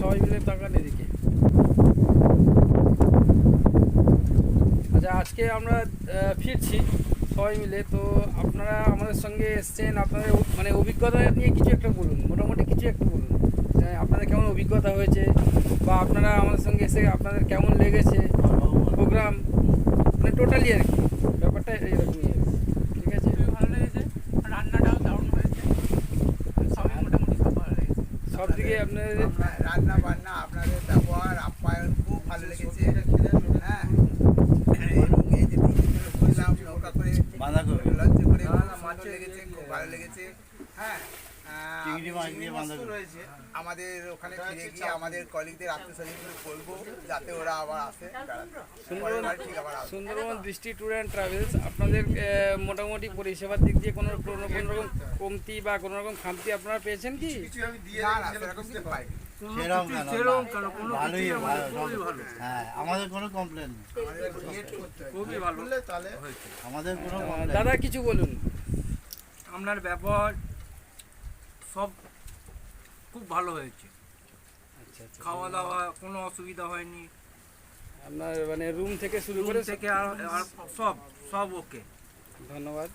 সবাই মিলে তাকান এদিকে। আচ্ছা, আজকে আমরা ফিরছি সবাই মিলে, তো আপনারা আমাদের সঙ্গে এসছেন, আপনাদের মানে অভিজ্ঞতা নিয়ে কিছু একটা বলুন, মোটামুটি কিছু একটা বলুন। আপনাদের কেমন অভিজ্ঞতা হয়েছে, বা আপনারা আমাদের সঙ্গে এসে আপনাদের কেমন লেগেছে প্রোগ্রাম, মানে টোটালি আর কি ব্যাপারটা এরকমই আর কি। ঠিক আছে, খুবই ভালো লেগেছে, রান্নাটাও দারুণ হয়েছে, সবই মোটামুটি খুব ভালো লেগেছে। সব দিকে আপনাদের রান্না বান্না আপনাদের ব্যবহার আপ্যায়ন খুব ভালো লেগেছে। হ্যাঁ, এবং এই যে বললাম নৌকা করে লঞ্চে করে সুন্দর লেগেছে, খুব ভালো লেগেছে। হ্যাঁ, আমাদের ওখানে ফিরে গিয়ে আমাদের কলিগদের আত্মীয়স্বজনদের বলবো যাতে ওরা আবার আসে বেড়াতে। সুন্দরবন দৃষ্টি ট্যুর অ্যান্ড ট্রাভেলস আপনাদের মোটামুটি পরিষেবার দিক দিয়ে কোনো রকম কমতি বা কোনো রকম খামতি আপনারা পেয়েছেন কি? না না, সেরকম কিছু পাইনি। আমাদের কোনো কমপ্লেন নেই, খুবই ভালো। আমাদের কোনো দাদা কিছু বলুন। আপনার ব্যবহার সব খুব ভালো হয়েছে, আচ্ছা আচ্ছা, খাওয়া দাওয়া কোনো অসুবিধা হয়নি, আপনার মানে রুম থেকে শুরু করে থেকে আর সব সব ওকে। ধন্যবাদ।